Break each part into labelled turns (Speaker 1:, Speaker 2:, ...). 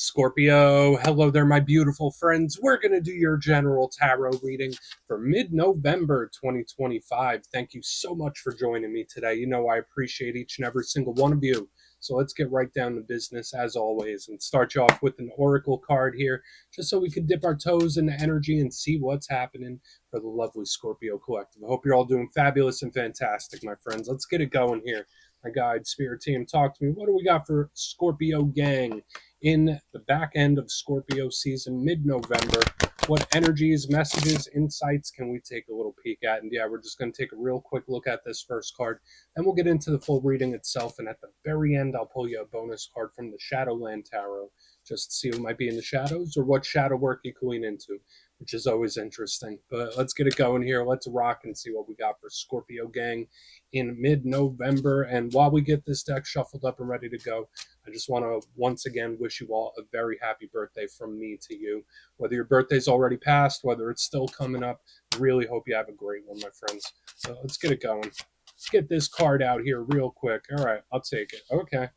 Speaker 1: Scorpio, hello there, my beautiful friends. We're going to do your general tarot reading for mid-November 2025. Thank you so much for joining me today. You know I appreciate each and every single one of you. So let's get right down to business as always and start you off with an oracle card here, just so we can dip our toes in the energy and see what's happening for the lovely Scorpio collective. I hope you're all doing fabulous and fantastic, my friends. Let's get it going here. My guide, spirit team, talk to me. What do we got for Scorpio gang in the back end of Scorpio season, mid-November? What energies, messages, insights can we take a little peek at? And yeah, we're just going to take a real quick look at this first card. Then we'll get into the full reading itself. And at the very end, I'll pull you a bonus card from the Shadowland Tarot, just to see who might be in the shadows or what shadow work you can lean into, which is always interesting. But let's get it going here. Let's rock and see what we got for Scorpio gang in mid-November. And while we get this deck shuffled up and ready to go, I just want to once again wish you all a very happy birthday from me to you. Whether your birthday's already passed, whether it's still coming up, I really hope you have a great one, my friends. So let's get it going. Let's get this card out here real quick. All right, I'll take it. Okay.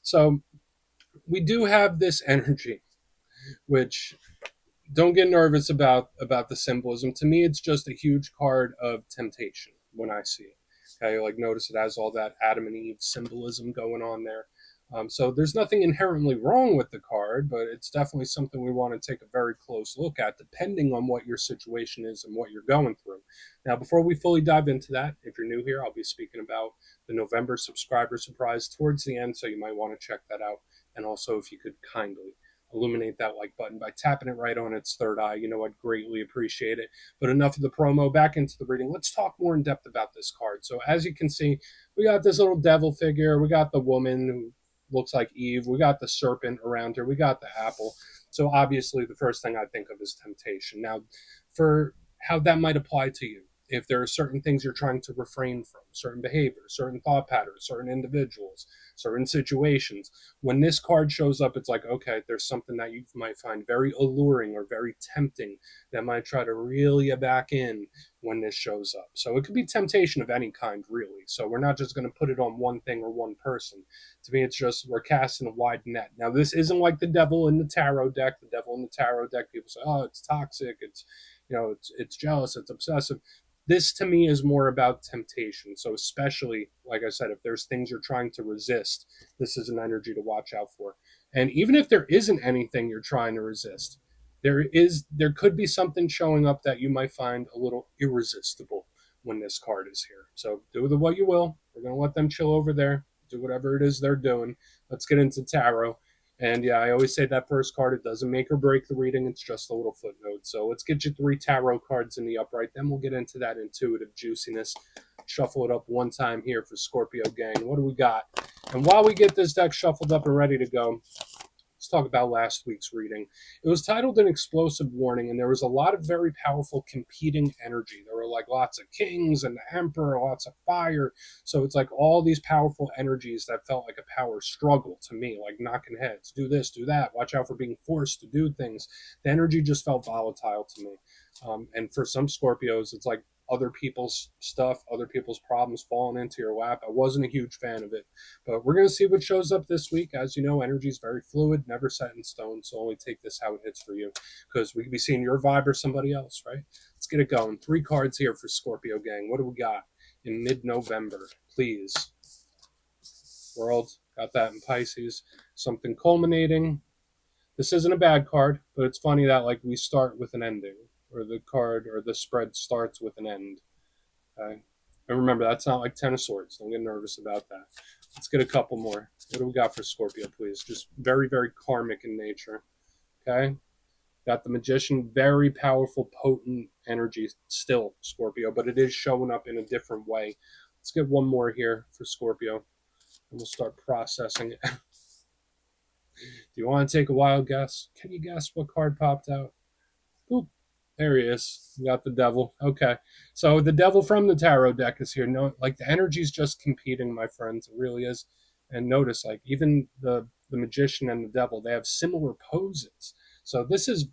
Speaker 1: So we do have this energy, which don't get nervous about the symbolism. To me, it's just a huge card of temptation when I see it. Okay, like notice it has all that Adam and Eve symbolism going on there. So there's nothing inherently wrong with the card, but it's definitely something we want to take a very close look at, depending on what your situation is and what you're going through. Now, before we fully dive into that, if you're new here, I'll be speaking about the November subscriber surprise towards the end, so you might want to check that out. And also, if you could kindly illuminate that like button by tapping it right on its third eye, I'd greatly appreciate it. But enough of the promo, back into the reading. Let's talk more in depth about this card. So as you can see, we got this little devil figure, we got the woman who looks like Eve, we got the serpent around her, we got the apple. So obviously the first thing I think of is temptation. Now, for how that might apply to you, if there are certain things you're trying to refrain from, certain behaviors, certain thought patterns, certain individuals, certain situations, when this card shows up, it's like, okay, there's something that you might find very alluring or very tempting that might try to reel you back in when this shows up. So it could be temptation of any kind, really. So we're not just going to put it on one thing or one person. To me, it's just we're casting a wide net. Now, this isn't like the devil in the tarot deck. The devil in the tarot deck, people say, oh, it's toxic, it's it's jealous, it's obsessive. This to me is more about temptation. So especially, like I said, if there's things you're trying to resist, this is an energy to watch out for. And even if there isn't anything you're trying to resist, there could be something showing up that you might find a little irresistible when this card is here. So do with it what you will. We're going to let them chill over there, do whatever it is they're doing. Let's get into tarot. And yeah, I always say that first card, it doesn't make or break the reading. It's just a little footnote. So let's get you 3 tarot cards in the upright. Then we'll get into that intuitive juiciness. Shuffle it up one time here for Scorpio gang. What do we got? And while we get this deck shuffled up and ready to go, let's talk about last week's reading. It was titled An Explosive Warning, and there was a lot of very powerful competing energy. There were like lots of kings and the emperor, lots of fire. So it's like all these powerful energies that felt like a power struggle to me, like knocking heads, do this, do that, watch out for being forced to do things. The energy just felt volatile to me. And for some Scorpios, it's like other people's stuff, other people's problems falling into your lap. I wasn't a huge fan of it, but we're going to see what shows up this week. As you know, energy is very fluid, never set in stone, so only take this how it hits for you, because we could be seeing your vibe or somebody else, right? Let's get it going. 3 cards here for Scorpio gang. What do we got in mid-November, please? World, got that in Pisces. Something culminating. This isn't a bad card, but it's funny that like we start with an ending, or the card or the spread starts with an end. Okay. And remember, that's not like 10 of Swords. Don't get nervous about that. Let's get a couple more. What do we got for Scorpio, please? Just very, very karmic in nature. Okay. Got the Magician, very powerful, potent energy still, Scorpio, but it is showing up in a different way. Let's get one more here for Scorpio, and we'll start processing it. Do you want to take a wild guess? Can you guess what card popped out? Oop. There he is. We got the devil. Okay. So the devil from the tarot deck is here. No, like the energy's just competing, my friends. It really is. And notice, like, even the magician and the devil, they have similar poses. So this is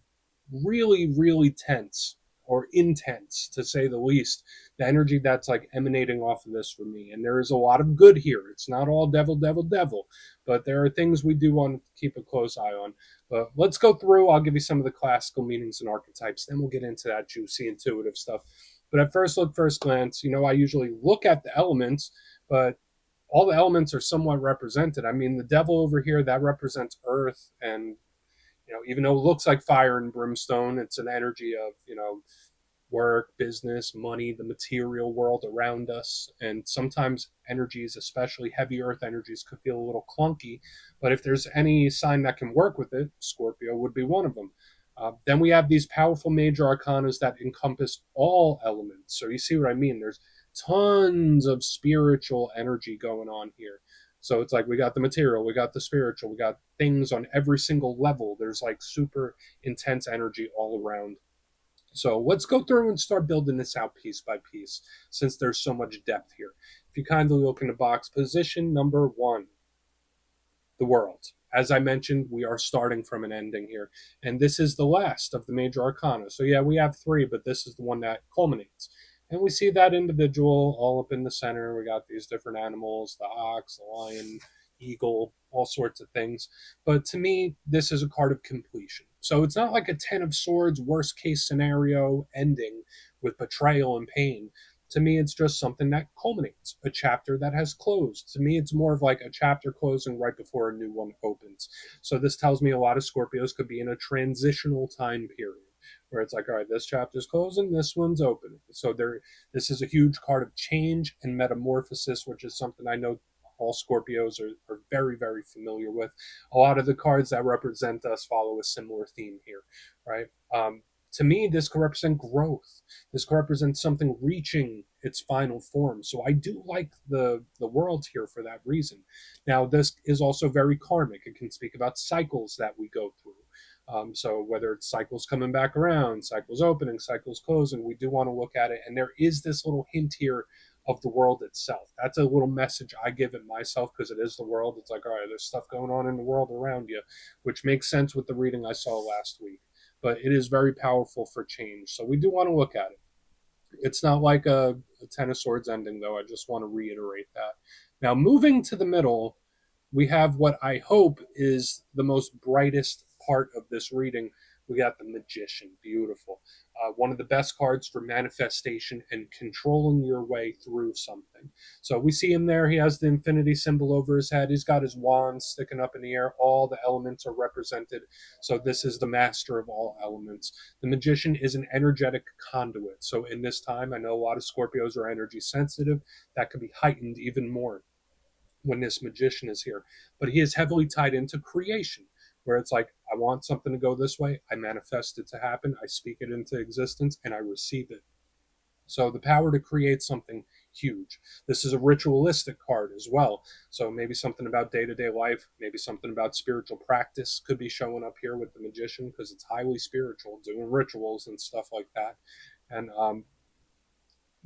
Speaker 1: really, really tense or intense, to say the least. The energy that's like emanating off of this for me. And there is a lot of good here. It's not all devil, devil, devil, but there are things we do want to keep a close eye on. But let's go through. I'll give you some of the classical meanings and archetypes. Then we'll get into that juicy, intuitive stuff. But at first look, first glance, I usually look at the elements, but all the elements are somewhat represented. I mean, the devil over here, that represents earth. And, even though it looks like fire and brimstone, it's an energy of, work, business, money, the material world around us. And sometimes energies, especially heavy earth energies, could feel a little clunky. But if there's any sign that can work with it, Scorpio would be one of them. Then we have these powerful major arcanas that encompass all elements. So you see what I mean? There's tons of spiritual energy going on here. So it's like we got the material, we got the spiritual, we got things on every single level. There's like super intense energy all around. So let's go through and start building this out piece by piece, since there's so much depth here. If you kindly look in the box, position number 1, the world. As I mentioned, we are starting from an ending here. And this is the last of the major arcana. So yeah, we have 3, but this is the one that culminates. And we see that individual all up in the center. We got these different animals, the ox, the lion, eagle, all sorts of things. But to me, this is a card of completion. So it's not like a 10 of swords, worst case scenario ending with betrayal and pain. To me, it's just something that culminates, a chapter that has closed. To me, it's more of like a chapter closing right before a new one opens. So this tells me a lot of Scorpios could be in a transitional time period where it's like, all right, this chapter's closing, this one's opening. So this is a huge card of change and metamorphosis, which is something I know all Scorpios are very, very familiar with. A lot of the cards that represent us follow a similar theme here, right? To me, this could represent growth. This could represent something reaching its final form. So I do like the world here for that reason. Now, this is also very karmic. It can speak about cycles that we go through. So whether it's cycles coming back around, cycles opening, cycles closing, we do want to look at it. And there is this little hint here of the world itself. That's a little message I give it myself because it is the world. It's like, all right, there's stuff going on in the world around you, which makes sense with the reading I saw last week. But it is very powerful for change. So we do want to look at it. It's not like a Ten of Swords ending, though. I just want to reiterate that. Now, moving to the middle, we have what I hope is the most brightest part of this reading. We got the Magician. Beautiful. One of the best cards for manifestation and controlling your way through something. So we see him there. He has the infinity symbol over his head. He's got his wand sticking up in the air. All the elements are represented. So this is the master of all elements. The Magician is an energetic conduit. So in this time, I know a lot of Scorpios are energy sensitive. That could be heightened even more when this Magician is here. But he is heavily tied into creation, where it's like, I want something to go this way, I manifest it to happen, I speak it into existence, and I receive it. So the power to create something huge. This is a ritualistic card as well. So maybe something about day-to-day life, maybe something about spiritual practice could be showing up here with the Magician because it's highly spiritual, doing rituals and stuff like that. And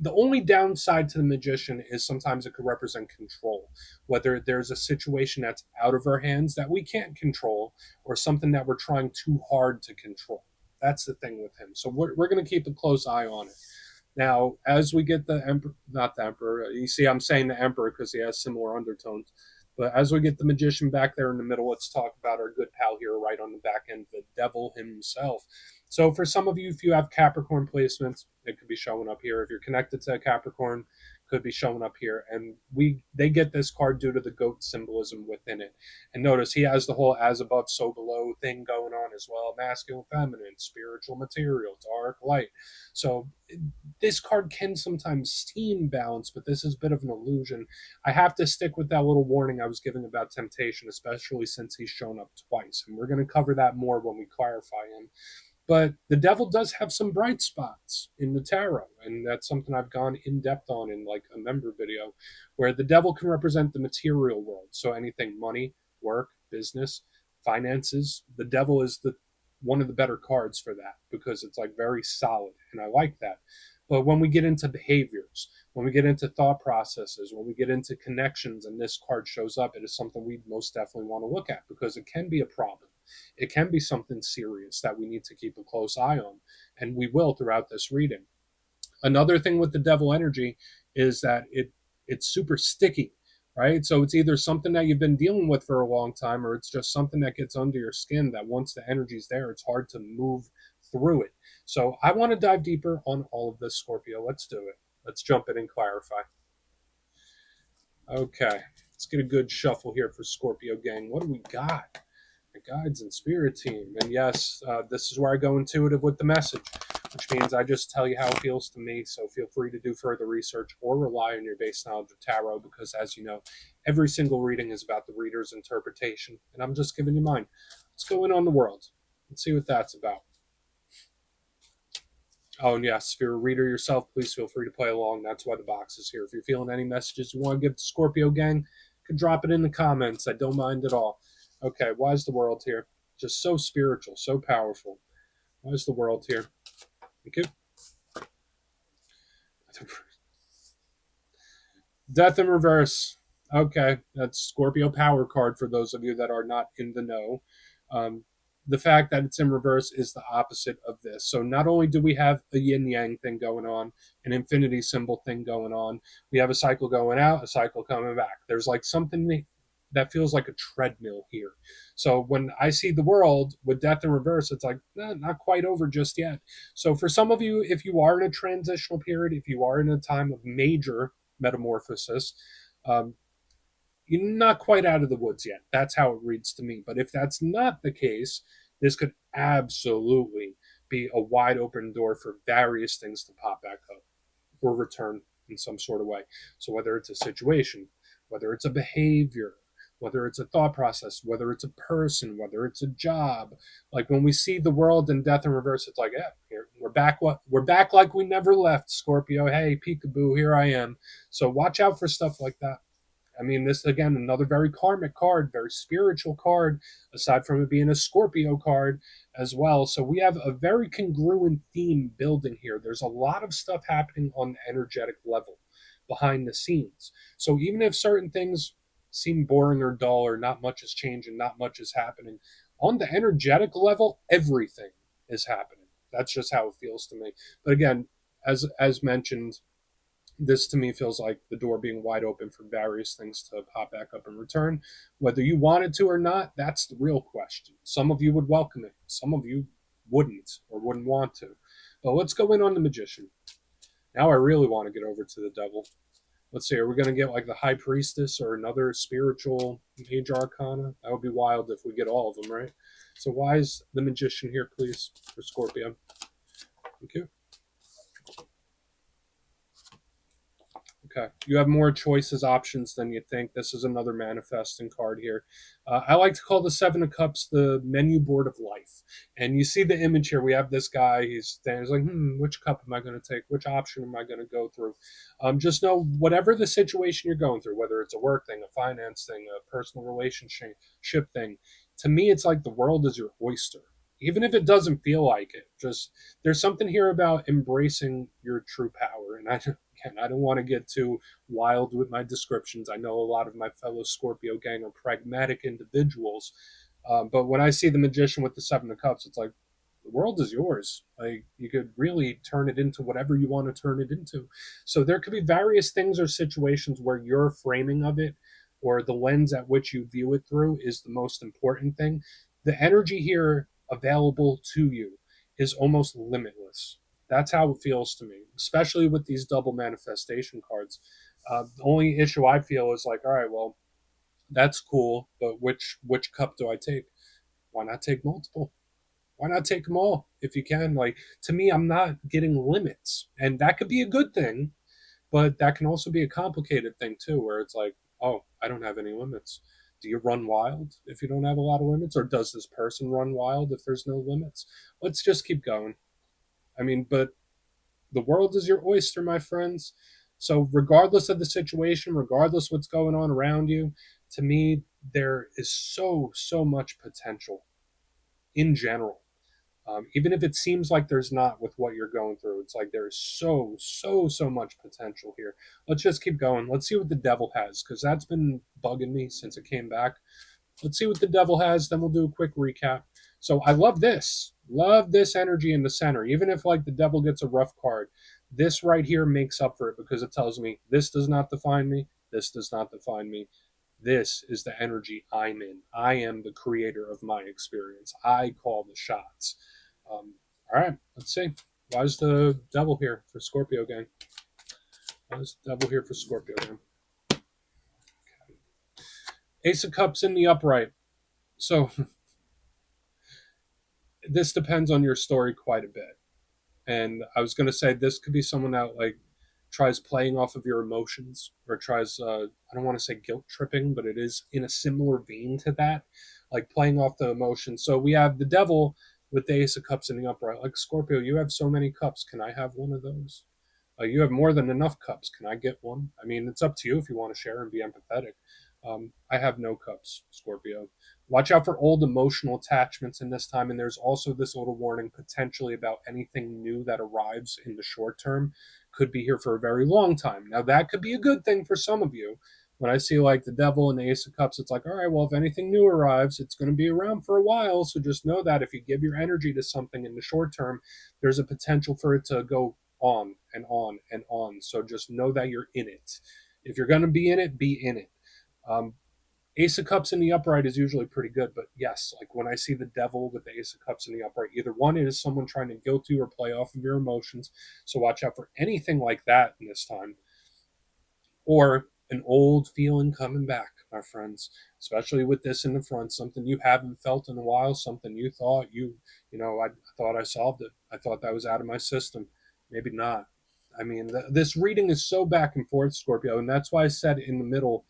Speaker 1: the only downside to the Magician is sometimes it could represent control, whether there's a situation that's out of our hands that we can't control or something that we're trying too hard to control. That's the thing with him. So we're going to keep a close eye on it. Now, as we get the Emperor, not the Emperor, you see, I'm saying the Emperor because he has similar undertones. But as we get the Magician back there in the middle, let's talk about our good pal here right on the back end, the Devil himself. So for some of you, if you have Capricorn placements, it could be showing up here. If you're connected to a Capricorn, could be showing up here. And they get this card due to the goat symbolism within it. And notice he has the whole as above, so below thing going on as well. Masculine, feminine, spiritual, material, dark, light. So this card can sometimes seem balanced, but this is a bit of an illusion. I have to stick with that little warning I was giving about temptation, especially since he's shown up twice. And we're going to cover that more when we clarify him. But the devil does have some bright spots in the tarot, and that's something I've gone in depth on in like a member video, where the devil can represent the material world. So anything money, work, business, finances. The devil is the one of the better cards for that because it's like very solid, and I like that. But when we get into behaviors, when we get into thought processes, when we get into connections, and this card shows up, it is something we most definitely want to look at because it can be a problem. It can be something serious that we need to keep a close eye on. and we will throughout this reading. Another thing with the devil energy is that it's super sticky, right? So it's either something that you've been dealing with for a long time, or it's just something that gets under your skin that once the energy's there, it's hard to move through it. So I want to dive deeper on all of this, Scorpio. Let's do it. Let's jump in and clarify. Okay, let's get a good shuffle here for Scorpio gang. What do we got? The guides and spirit team. And yes, this is where I go intuitive with the message, which means I just tell you how it feels to me. So feel free to do further research or rely on your base knowledge of tarot, because as you know, every single reading is about the reader's interpretation, and I'm just giving you mine. Let's go in on the world. Let's see what that's about. Oh, and yes, if you're a reader yourself, please feel free to play along. That's why the box is here. If you're feeling any messages you want to give to Scorpio gang, you can drop it in the comments. I don't mind at all. Okay, why is the world here? Just so spiritual, so powerful. Why is the world here? Thank you. Death in reverse. Okay, that's Scorpio power card for those of you that are not in the know. Um, the fact that it's in reverse is the opposite of this. So not only do we have a yin yang thing going on, an infinity symbol thing going on, we have a cycle going out, a cycle coming back. There's like something that feels like a treadmill here. So when I see the world with death in reverse, it's like, not quite over just yet. So for some of you, if you are in a transitional period, if you are in a time of major metamorphosis, um, you're not quite out of the woods yet. That's how it reads to me. But if that's not the case, this could absolutely be a wide open door for various things to pop back up or return in some sort of way. So whether it's a situation, whether it's a behavior, whether it's a thought process, whether it's a person, whether it's a job, like when we see the world in death in reverse, it's like, yeah, here we're back. We're back like we never left, Scorpio. Hey, peekaboo, here I am. So watch out for stuff like that. I mean, this again, another very karmic card, very spiritual card, aside from it being a Scorpio card as well. So we have a very congruent theme building here. There's a lot of stuff happening on the energetic level behind the scenes. So even if certain things seem boring or dull or not much is changing, not much is happening, on the energetic level, everything is happening. That's just how it feels to me. But again, as mentioned, this to me feels like the door being wide open for various things to pop back up and return. Whether you wanted to or not, that's the real question. Some of you would welcome it, some of you wouldn't or wouldn't want to. But let's go in on the magician. Now I really want to get over to the devil. Let's see, are we going to get like the high priestess or another spiritual major arcana? That would be wild if we get all of them, right? So why is the magician here, please, for Scorpio? Thank you. Okay, you have more choices, options than you think. This is another manifesting card here. I like to call the Seven of Cups the menu board of life. And you see the image here. We have this guy. He's standing. He's like, which cup am I going to take? Which option am I going to go through? Just know whatever the situation you're going through, whether it's a work thing, a finance thing, a personal relationship thing. To me, it's like the world is your oyster. Even if it doesn't feel like it, just there's something here about embracing your true power. And I don't want to get too wild with my descriptions. I know a lot of my fellow Scorpio gang are pragmatic individuals, but when I see the magician with the Seven of Cups, it's like the world is yours. Like you could really turn it into whatever you want to turn it into. So there could be various things or situations where your framing of it or the lens at which you view it through is the most important thing. The energy here available to you is almost limitless. That's how it feels to me, especially with these double manifestation cards. The only issue I feel is like, all right, well, that's cool, but which cup do I take? Why not take multiple? Why not take them all if you can? Like to me, I'm not getting limits, and that could be a good thing, but that can also be a complicated thing too, where it's like, oh, I don't have any limits. Do you run wild if you don't have a lot of limits, or does this person run wild if there's no limits? Let's just keep going. I mean, but the world is your oyster, my friends. So, regardless of the situation, regardless what's going on around you, to me, there is so much potential in general. Even if it seems like there's not with what you're going through, it's like there's so much potential here. Let's just keep going. Let's see what the devil has, because that's been bugging me since it came back. Let's see what the devil has, then we'll do a quick recap. So I love this. Love this energy in the center. Even if like the devil gets a rough card, this right here makes up for it because it tells me this does not define me. This does not define me. This is the energy I'm in. I am the creator of my experience. I call the shots. All right, let's see. Why is the devil here for Scorpio gang? Why is the devil here for Scorpio gang? Ace of Cups in the upright. So this depends on your story quite a bit. And I was going to say this could be someone that like tries playing off of your emotions or tries I don't want to say guilt tripping, but it is in a similar vein to that, like playing off the emotions. So we have the devil with the Ace of Cups in the upright. Like Scorpio, you have so many cups. Can I have one of those? You have more than enough cups. Can I get one? I mean, it's up to you if you want to share and be empathetic. I have no cups, Scorpio. Watch out for old emotional attachments in this time. And there's also this little warning potentially about anything new that arrives in the short term could be here for a very long time. Now, that could be a good thing for some of you. When I see like the devil and the Ace of Cups, it's like, all right, well, if anything new arrives, it's going to be around for a while. So just know that if you give your energy to something in the short term, there's a potential for it to go on and on and on. So just know that you're in it. If you're going to be in it, be in it. Um, Ace of Cups in the upright is usually pretty good, but yes, like when I see the devil with the Ace of Cups in the upright, either one is someone trying to guilt you or play off of your emotions. So watch out for anything like that in this time. Or an old feeling coming back, my friends, especially with this in the front, something you haven't felt in a while, something you thought I thought I solved it. I thought that was out of my system. Maybe not. I mean, this reading is so back and forth, Scorpio, and that's why I said in the middle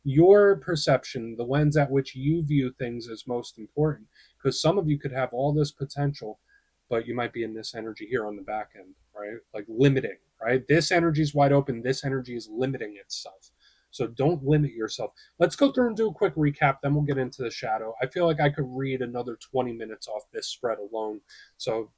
Speaker 1: your perception, the lens at which you view things is most important. Because some of you could have all this potential, but you might be in this energy here on the back end, right? Like limiting, right? This energy is wide open. This energy is limiting itself. So don't limit yourself. Let's go through and do a quick recap, then we'll get into the shadow. I feel like I could read another 20 minutes off this spread alone. So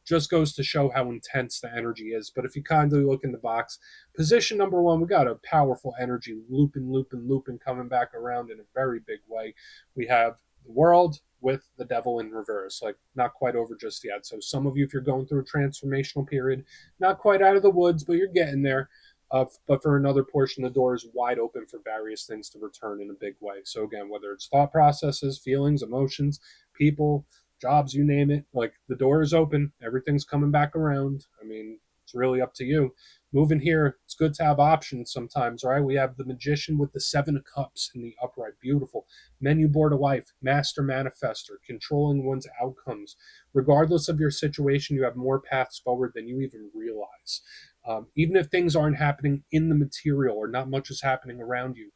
Speaker 1: just goes to show how intense the energy is. But if you kindly look in the box, position number one, we got a powerful energy looping, looping, looping, coming back around in a very big way. We have the world with the devil in reverse, like not quite over just yet. So some of you, if you're going through a transformational period, not quite out of the woods, but you're getting there. But for another portion, the door is wide open for various things to return in a big way. So again, whether it's thought processes, feelings, emotions, people, jobs, you name it, like the door is open, everything's coming back around. I mean, it's really up to you. Moving here, it's good to have options sometimes, right? We have the Magician with the Seven of Cups in the upright. Beautiful. Menu board of life, master manifester, controlling one's outcomes. Regardless of your situation, you have more paths forward than you even realize. Even if things aren't happening in the material or not much is happening around you,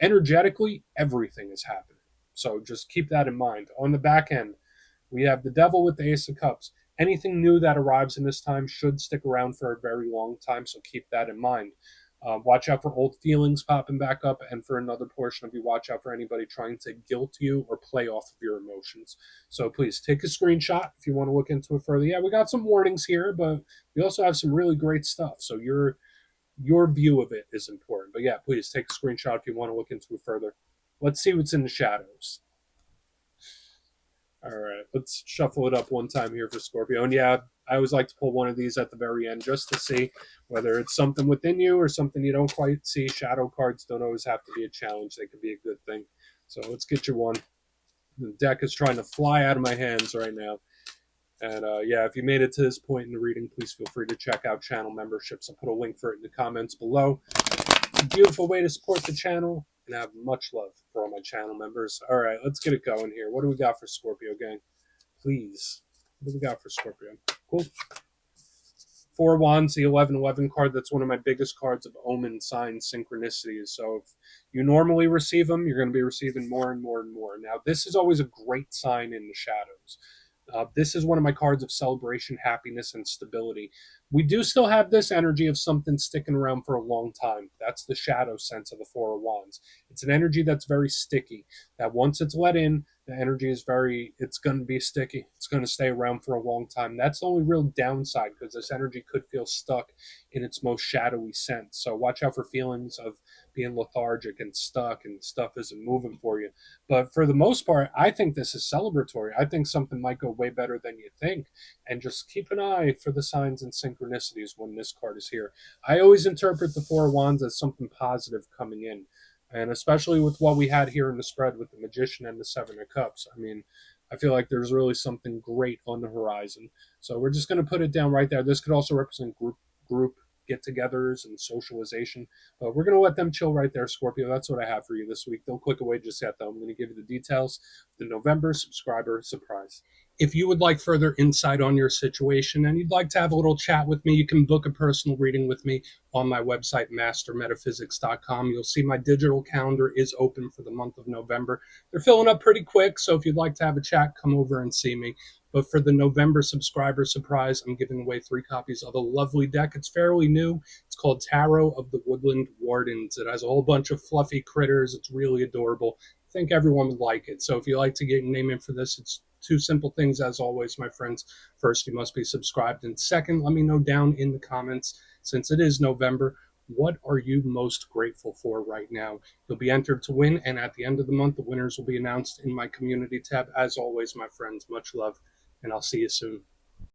Speaker 1: energetically, everything is happening. So just keep that in mind. On the back end, we have the devil with the Ace of Cups. Anything new that arrives in this time should stick around for a very long time, so keep that in mind. Watch out for old feelings popping back up, and for another portion of you, watch out for anybody trying to guilt you or play off of your emotions. So please take a screenshot if you want to look into it further. Yeah, we got some warnings here, but we also have some really great stuff. So your view of it is important. But yeah, please take a screenshot if you want to look into it further. Let's see what's in the shadows. All right, let's shuffle it up one time here for Scorpio. And yeah, I always like to pull one of these at the very end just to see whether it's something within you or something you don't quite see. Shadow cards don't always have to be a challenge, they can be a good thing. So let's get you one. The deck is trying to fly out of my hands right now. And yeah, if you made it to this point in the reading, please feel free to check out channel memberships. I'll put a link for it in the comments below. It's a beautiful way to support the channel, and I have much love for all my channel members. All right, let's get it going here. What do we got for Scorpio, gang? Please. What do we got for Scorpio? Cool. Four of Wands, the 1111 card. That's one of my biggest cards of omen, signs, synchronicities. So if you normally receive them, you're going to be receiving more and more and more. Now, this is always a great sign in the shadows. This is one of my cards of celebration, happiness, and stability. We do still have this energy of something sticking around for a long time. That's the shadow sense of the Four of Wands. It's an energy that's very sticky, that once it's let in, The energy is it's going to be sticky. It's going to stay around for a long time. That's the only real downside, because this energy could feel stuck in its most shadowy sense. So watch out for feelings of being lethargic and stuck and stuff isn't moving for you. But for the most part, I think this is celebratory. I think something might go way better than you think. And just keep an eye for the signs and synchronicities when this card is here. I always interpret the Four of Wands as something positive coming in, and especially with what we had here in the spread with the Magician and the Seven of Cups. I mean, I feel like there's really something great on the horizon. So we're just going to put it down right there. This could also represent group get-togethers and socialization. But we're going to let them chill right there, Scorpio. That's what I have for you this week. Don't click away just yet, though. I'm going to give you the details of the November subscriber surprise. If you would like further insight on your situation and you'd like to have a little chat with me, you can book a personal reading with me on my website, mastermetaphysics.com. You'll see my digital calendar is open for the month of November. They're filling up pretty quick, so if you'd like to have a chat, come over and see me. But for the November subscriber surprise, I'm giving away 3 copies of a lovely deck. It's fairly new. It's called Tarot of the Woodland Wardens. It has a whole bunch of fluffy critters. It's really adorable. I think everyone would like it. So if you like to get your name in for this, it's 2 simple things, as always, my friends. First, you must be subscribed. And second, let me know down in the comments, since it is November, what are you most grateful for right now? You'll be entered to win, and at the end of the month, the winners will be announced in my community tab. As always, my friends, much love, and I'll see you soon.